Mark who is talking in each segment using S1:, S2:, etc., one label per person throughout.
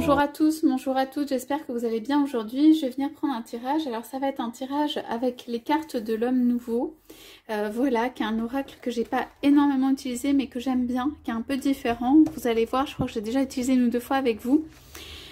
S1: Bonjour à tous, bonjour à toutes, j'espère que vous allez bien aujourd'hui. Je vais venir prendre un tirage. Alors ça va être un tirage avec les cartes de l'homme nouveau. Voilà, qui est un oracle que j'ai pas énormément utilisé mais que j'aime bien, qui est un peu différent. Vous allez voir, je crois que j'ai déjà utilisé une ou deux fois avec vous.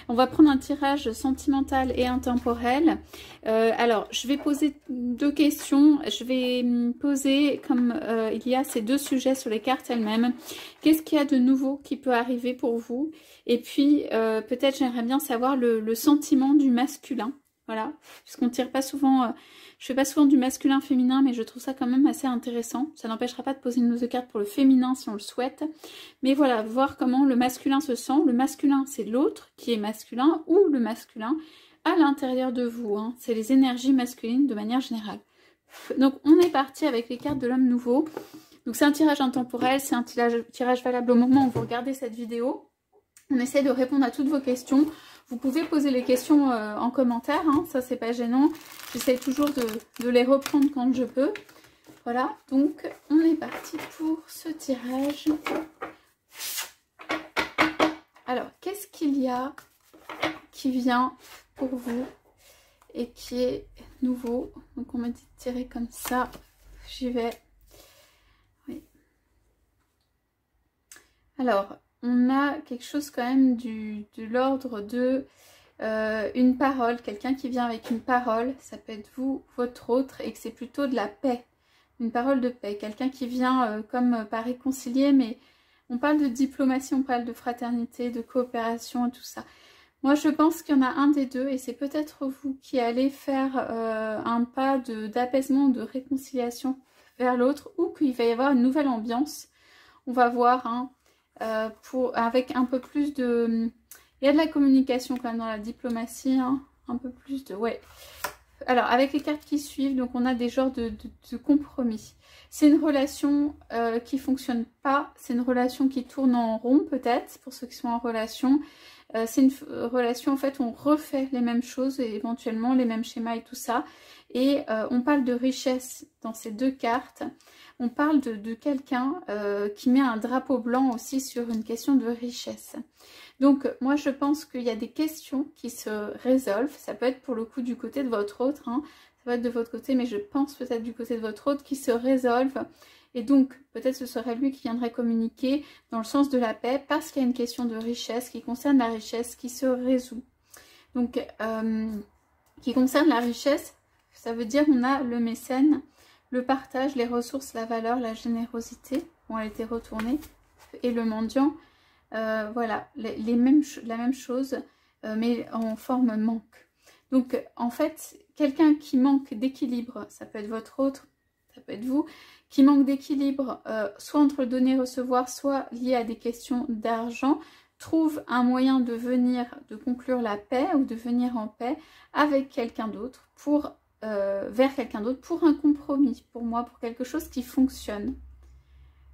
S1: On va prendre un tirage sentimental et intemporel. Alors, je vais poser deux questions. Je vais poser, comme il y a ces deux sujets sur les cartes elles-mêmes, qu'est-ce qu'il y a de nouveau qui peut arriver pour vous? Et puis, peut-être j'aimerais bien savoir le sentiment du masculin. Voilà, puisqu'on tire pas souvent... je fais pas souvent du masculin-féminin, mais je trouve ça quand même assez intéressant. Ça n'empêchera pas de poser une autre carte pour le féminin si on le souhaite. Mais voilà, voir comment le masculin se sent. Le masculin, c'est l'autre qui est masculin, ou le masculin à l'intérieur de vous. Hein. C'est les énergies masculines de manière générale. Donc, on est parti avec les cartes de l'homme nouveau. Donc, c'est un tirage intemporel, c'est un tirage valable au moment où vous regardez cette vidéo. On essaie de répondre à toutes vos questions. Vous pouvez poser les questions en commentaire, hein, ça c'est pas gênant. J'essaie toujours de les reprendre quand je peux. Voilà, donc on est parti pour ce tirage. Alors, qu'est-ce qu'il y a qui vient pour vous et qui est nouveau? Donc on m'a dit de tirer comme ça, j'y vais. Oui. Alors, on a quelque chose quand même de l'ordre de une parole, quelqu'un qui vient avec une parole, ça peut être vous, votre autre, et que c'est plutôt de la paix, une parole de paix, quelqu'un qui vient comme par réconcilier, mais on parle de diplomatie, on parle de fraternité, de coopération et tout ça. Moi je pense qu'il y en a un des deux et c'est peut-être vous qui allez faire un pas d'apaisement, de réconciliation vers l'autre, ou qu'il va y avoir une nouvelle ambiance, on va voir, hein. Avec un peu plus de... Il y a de la communication quand même dans la diplomatie, hein, un peu plus de... Ouais. Alors, avec les cartes qui suivent, donc on a des genres de compromis. C'est une relation qui fonctionne pas, c'est une relation qui tourne en rond peut-être, pour ceux qui sont en relation. C'est une relation, en fait, on refait les mêmes choses, et éventuellement les mêmes schémas et tout ça. Et on parle de richesse dans ces deux cartes. On parle de quelqu'un qui met un drapeau blanc aussi sur une question de richesse. Donc moi je pense qu'il y a des questions qui se résolvent. Ça peut être pour le coup du côté de votre autre, hein. Ça peut être de votre côté, mais je pense peut-être du côté de votre autre qui se résolvent. Et donc peut-être ce serait lui qui viendrait communiquer dans le sens de la paix, parce qu'il y a une question de richesse qui concerne la richesse qui se résout. Donc qui concerne la richesse, ça veut dire on a le mécène, le partage, les ressources, la valeur, la générosité, bon elle était retournée, et le mendiant, voilà, la même chose, mais en forme manque. Donc en fait, quelqu'un qui manque d'équilibre, ça peut être votre autre, ça peut être vous, qui manque d'équilibre, soit entre le donner et recevoir, soit lié à des questions d'argent, trouve un moyen de venir, de conclure la paix, ou de venir en paix avec quelqu'un d'autre, vers quelqu'un d'autre, pour un compromis, pour moi, pour quelque chose qui fonctionne.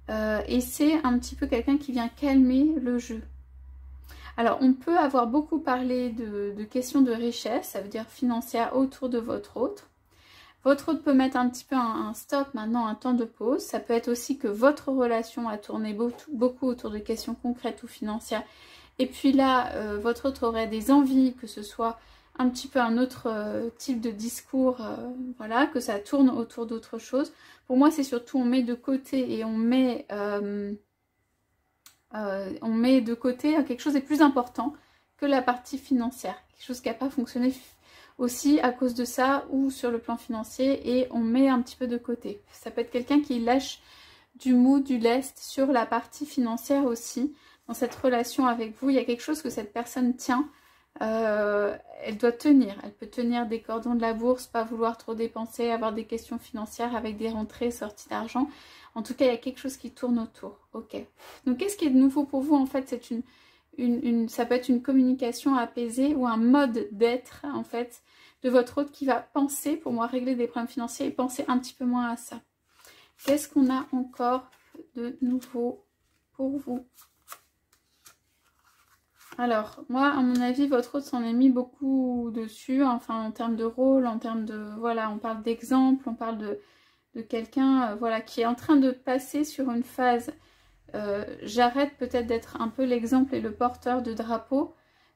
S1: Et c'est un petit peu quelqu'un qui vient calmer le jeu. Alors, on peut avoir beaucoup parlé de questions de richesse, ça veut dire financière, autour de votre autre. Votre autre peut mettre un petit peu un stop maintenant, un temps de pause. Ça peut être aussi que votre relation a tourné beaucoup autour de questions concrètes ou financières. Et puis là, votre autre aurait des envies, que ce soit un petit peu un autre type de discours, voilà, que ça tourne autour d'autre chose. Pour moi, c'est surtout on met de côté et on met de côté quelque chose de plus important que la partie financière. Quelque chose qui n'a pas fonctionné aussi à cause de ça ou sur le plan financier, et on met un petit peu de côté. Ça peut être quelqu'un qui lâche du mou, du lest sur la partie financière aussi. Dans cette relation avec vous, il y a quelque chose que cette personne tient. Elle doit tenir, elle peut tenir des cordons de la bourse, pas vouloir trop dépenser, avoir des questions financières avec des rentrées, sorties d'argent. En tout cas, il y a quelque chose qui tourne autour. Ok. Donc, qu'est-ce qui est de nouveau pour vous? En fait, c'est ça peut être une communication apaisée ou un mode d'être, en fait, de votre autre qui va penser, pour moi, régler des problèmes financiers et penser un petit peu moins à ça. Qu'est-ce qu'on a encore de nouveau pour vous? Alors, moi, à mon avis, votre autre s'en est mis beaucoup dessus, enfin, en termes de rôle, en termes de... Voilà, on parle d'exemple, on parle de quelqu'un, voilà, qui est en train de passer sur une phase... j'arrête peut-être d'être un peu l'exemple et le porteur de drapeau,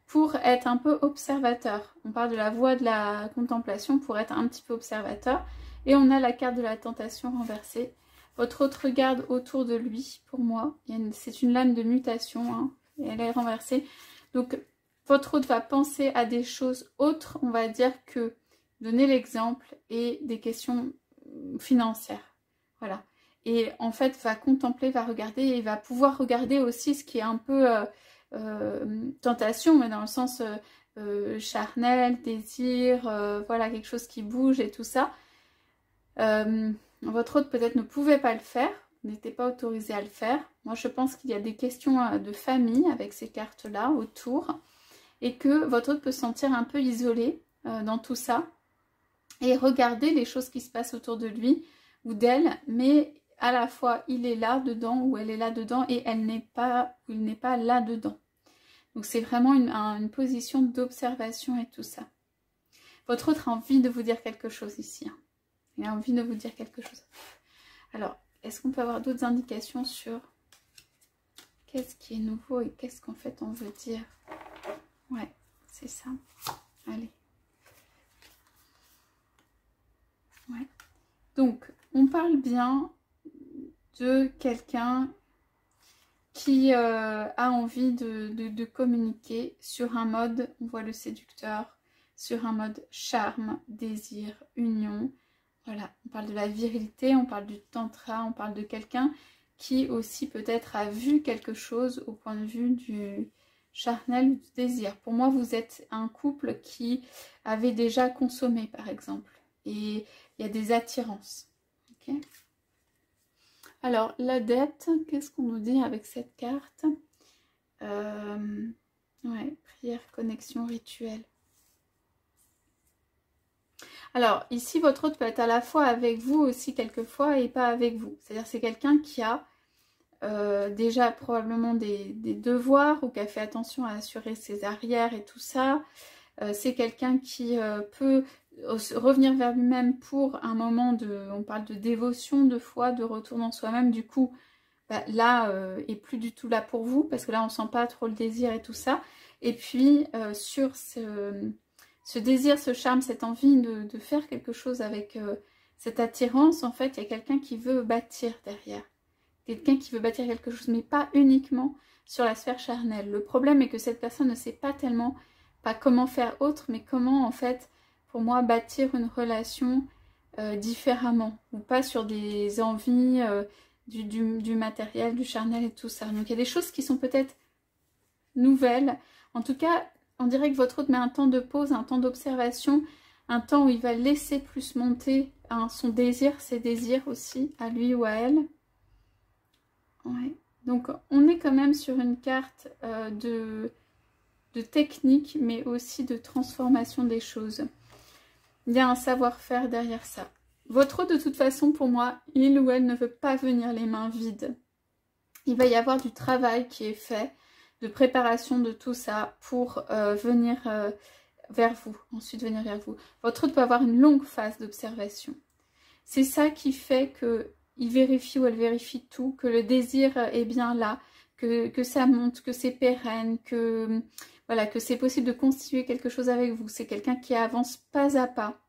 S1: pour être un peu observateur. On parle de la voie de la contemplation pour être un petit peu observateur. Et on a la carte de la tentation renversée. Votre hôte regarde autour de lui, pour moi. C'est une lame de mutation, hein, et elle est renversée. Donc, votre hôte va penser à des choses autres, on va dire, que donner l'exemple et des questions financières. Voilà. Et en fait, va contempler, va regarder, et va pouvoir regarder aussi ce qui est un peu tentation, mais dans le sens charnel, désir, voilà, quelque chose qui bouge et tout ça. Votre hôte peut-être ne pouvait pas le faire, n'était pas autorisé à le faire. Moi, je pense qu'il y a des questions de famille avec ces cartes-là autour, et que votre hôte peut se sentir un peu isolé dans tout ça, et regarder les choses qui se passent autour de lui ou d'elle, mais à la fois il est là dedans ou elle est là dedans et elle n'est pas ou il n'est pas là dedans. Donc c'est vraiment une position d'observation et tout ça. Votre hôte a envie de vous dire quelque chose ici. Hein. Il a envie de vous dire quelque chose. Alors, est-ce qu'on peut avoir d'autres indications sur qu'est-ce qui est nouveau et qu'est-ce qu'en fait on veut dire? Ouais, c'est ça. Allez. Ouais. Donc, on parle bien de quelqu'un qui a envie de communiquer sur un mode, on voit le séducteur, sur un mode charme, désir, union. Voilà, on parle de la virilité, on parle du tantra, on parle de quelqu'un qui aussi peut-être a vu quelque chose au point de vue du charnel, du désir. Pour moi, vous êtes un couple qui avait déjà consommé, par exemple. Et il y a des attirances. Okay. Alors, l'adepte, qu'est-ce qu'on nous dit avec cette carte? Ouais, prière, connexion, rituel. Alors, ici, votre hôte peut être à la fois avec vous aussi quelquefois et pas avec vous. C'est-à-dire c'est quelqu'un qui a déjà probablement des devoirs ou qui a fait attention à assurer ses arrières et tout ça. C'est quelqu'un qui peut revenir vers lui-même pour un moment de, on parle de dévotion, de foi, de retour en soi-même. Du coup, bah, là, est plus du tout là pour vous parce que là, on sent pas trop le désir et tout ça. Et puis, sur ce désir, ce charme, cette envie de faire quelque chose avec cette attirance, en fait, il y a quelqu'un qui veut bâtir derrière. Quelqu'un qui veut bâtir quelque chose, mais pas uniquement sur la sphère charnelle. Le problème est que cette personne ne sait pas tellement, pas comment faire autre, mais comment, en fait, pour moi, bâtir une relation différemment. Ou pas sur des envies du matériel, du charnel et tout ça. Donc, il y a des choses qui sont peut-être nouvelles. En tout cas, on dirait que votre hôte met un temps de pause, un temps d'observation, un temps où il va laisser plus monter son désir, ses désirs aussi, à lui ou à elle. Ouais. Donc on est quand même sur une carte de technique, mais aussi de transformation des choses. Il y a un savoir-faire derrière ça. Votre hôte, de toute façon, pour moi, il ou elle ne veut pas venir les mains vides. Il va y avoir du travail qui est fait, de préparation de tout ça pour venir vers vous, ensuite venir vers vous. Votre hôte peut avoir une longue phase d'observation. C'est ça qui fait que il vérifie ou elle vérifie tout, que le désir est bien là, que ça monte, que c'est pérenne, que voilà, que c'est possible de constituer quelque chose avec vous. C'est quelqu'un qui avance pas à pas.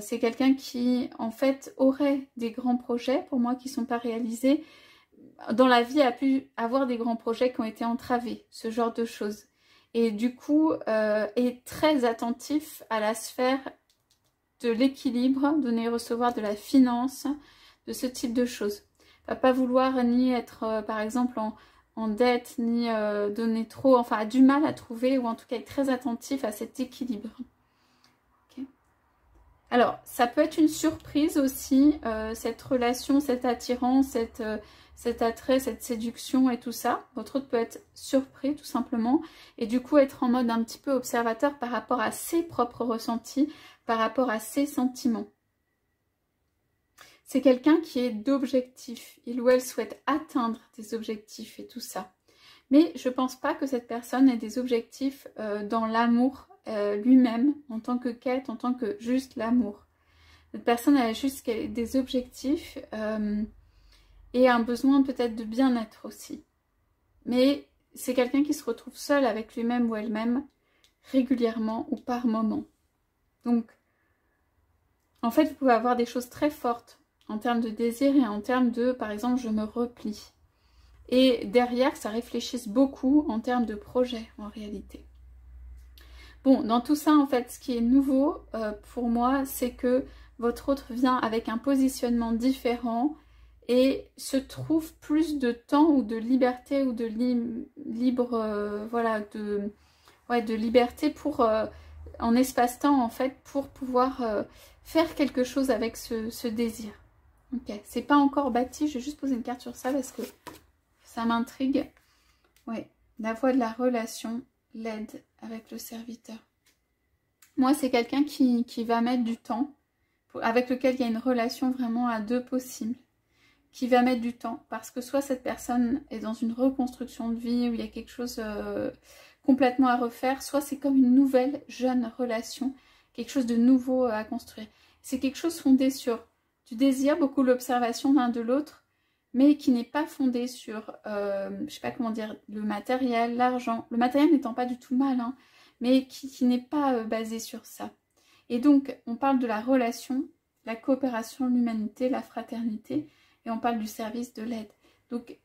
S1: C'est quelqu'un qui, en fait, aurait des grands projets, pour moi, qui ne sont pas réalisés. Dans la vie, a pu avoir des grands projets qui ont été entravés, ce genre de choses. Et du coup, est très attentif à la sphère de l'équilibre, donner et recevoir, de la finance, de ce type de choses. Il ne va pas vouloir ni être, par exemple, en dette, ni donner trop, enfin, a du mal à trouver, ou en tout cas est très attentif à cet équilibre. Okay. Alors, ça peut être une surprise aussi, cette relation, cette attirance, cet attrait, cette séduction et tout ça. Votre hôte peut être surpris tout simplement et du coup être en mode un petit peu observateur par rapport à ses propres ressentis, par rapport à ses sentiments. C'est quelqu'un qui est d'objectifs. Il ou elle souhaite atteindre des objectifs et tout ça. Mais je ne pense pas que cette personne ait des objectifs dans l'amour lui-même, en tant que quête, en tant que juste l'amour. Cette personne a juste des objectifs et un besoin peut-être de bien-être aussi. Mais c'est quelqu'un qui se retrouve seul avec lui-même ou elle-même régulièrement ou par moment. Donc, en fait, vous pouvez avoir des choses très fortes en termes de désir et en termes de, par exemple, je me replie. Et derrière, ça réfléchisse beaucoup en termes de projet, en réalité. Bon, dans tout ça, en fait, ce qui est nouveau pour moi, c'est que votre autre vient avec un positionnement différent et se trouve plus de temps ou de liberté ou de voilà, de liberté pour, en espace-temps, en fait, pour pouvoir faire quelque chose avec ce désir. Ok, c'est pas encore bâti, je vais juste poser une carte sur ça parce que ça m'intrigue. Ouais, la voie de la relation, l'aide avec le serviteur. Moi, c'est quelqu'un qui va mettre du temps, avec lequel il y a une relation vraiment à deux possibles, qui va mettre du temps, parce que soit cette personne est dans une reconstruction de vie où il y a quelque chose complètement à refaire, soit c'est comme une nouvelle, jeune relation, quelque chose de nouveau à construire. C'est quelque chose fondé sur du désir, beaucoup l'observation l'un de l'autre, mais qui n'est pas fondé sur, je sais pas comment dire, le matériel, l'argent. Le matériel n'étant pas du tout mal, hein, mais qui n'est pas basé sur ça. Et donc, on parle de la relation, la coopération, l'humanité, la fraternité, et on parle du service, de l'aide. Donc,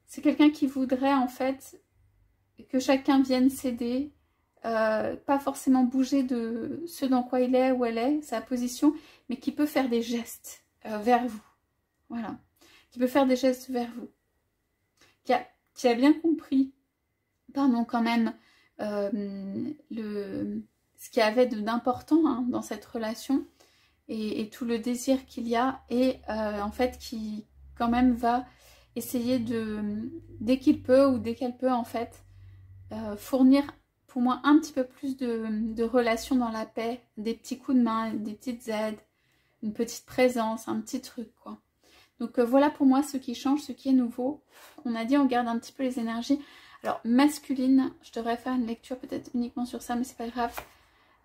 S1: c'est quelqu'un qui voudrait, en fait, que chacun vienne s'aider, pas forcément bouger de ce dans quoi il est ou elle est, sa position, mais qui peut faire des gestes vers vous. Voilà. Qui peut faire des gestes vers vous. Qui a bien compris, pardon, quand même, ce qu'il y avait d'important hein, dans cette relation et tout le désir qu'il y a et en fait qui quand même va essayer de, dès qu'il peut ou dès qu'elle peut en fait, fournir pour moi un petit peu plus de relations dans la paix, des petits coups de main, des petites aides, une petite présence, un petit truc quoi. Donc voilà pour moi ce qui change, ce qui est nouveau. On a dit on garde un petit peu les énergies. Alors masculine, je devrais faire une lecture peut-être uniquement sur ça, mais c'est pas grave.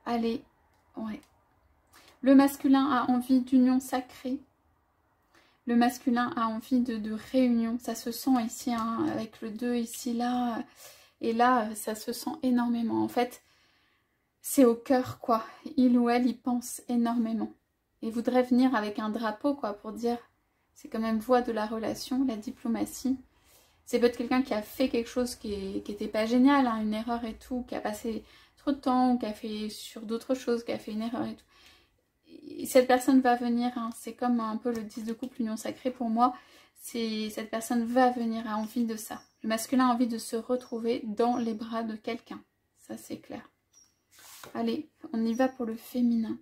S1: Allez, ouais. Le masculin a envie d'union sacrée. Le masculin a envie de réunion. Ça se sent ici, hein, avec le 2 ici, là. Et là, ça se sent énormément. En fait, c'est au cœur, quoi. Il ou elle y pense énormément. Et voudrait venir avec un drapeau, quoi, pour dire... C'est quand même voie de la relation, la diplomatie. C'est peut-être quelqu'un qui a fait quelque chose qui n'était pas génial, hein, une erreur et tout, qui a passé trop de temps, ou qui a fait sur d'autres choses, qui a fait une erreur et tout. Et cette personne va venir, hein, c'est comme un peu le 10 de couple, l'union sacrée pour moi. Cette personne va venir, a envie de ça. Le masculin a envie de se retrouver dans les bras de quelqu'un. Ça c'est clair. Allez, on y va pour le féminin.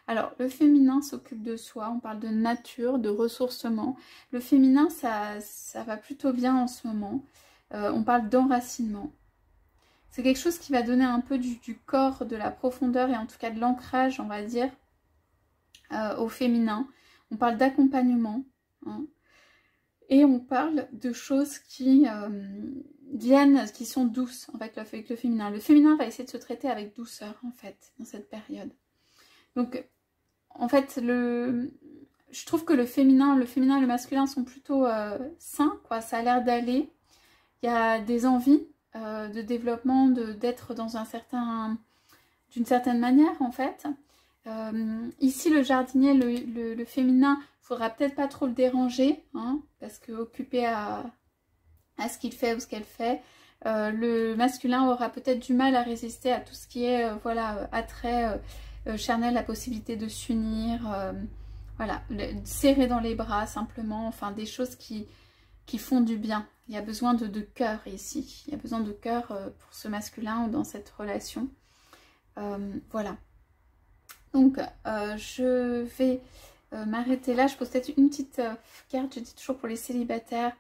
S1: Alors, le féminin s'occupe de soi, on parle de nature, de ressourcement. Le féminin, ça va plutôt bien en ce moment. On parle d'enracinement. C'est quelque chose qui va donner un peu du corps, de la profondeur et en tout cas de l'ancrage, on va dire, au féminin. On parle d'accompagnement. Hein, et on parle de choses qui viennent, qui sont douces en fait, avec le féminin. Le féminin va essayer de se traiter avec douceur, en fait, dans cette période. Donc, en fait, je trouve que le féminin et le masculin sont plutôt sains, quoi. Ça a l'air d'aller. Il y a des envies de développement, d'être dans d'une certaine manière, en fait. Ici, le jardinier, le féminin, il faudra peut-être pas trop le déranger, hein, parce que occupé à ce qu'il fait ou ce qu'elle fait. Le masculin aura peut-être du mal à résister à tout ce qui est voilà, attrait charnel, la possibilité de s'unir, voilà, serrer dans les bras simplement, enfin des choses qui font du bien. Il y a besoin de cœur ici, il y a besoin de cœur pour ce masculin ou dans cette relation. Voilà. Donc je vais m'arrêter là, je pose peut-être une petite carte, je dis toujours pour les célibataires,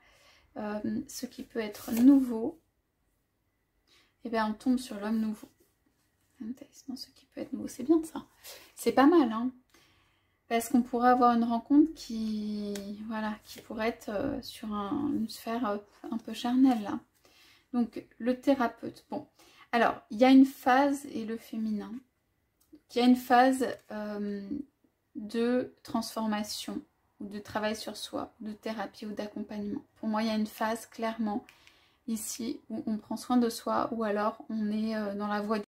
S1: ce qui peut être nouveau. Et bien on tombe sur l'homme nouveau. Ce qui peut être nouveau, c'est bien ça. C'est pas mal, hein. Parce qu'on pourrait avoir une rencontre qui pourrait être sur une sphère un peu charnelle, là. Donc, le thérapeute. Bon, alors, il y a une phase, et le féminin, il y a une phase de transformation, ou de travail sur soi, de thérapie ou d'accompagnement. Pour moi, il y a une phase, clairement, ici où on prend soin de soi ou alors on est dans la voie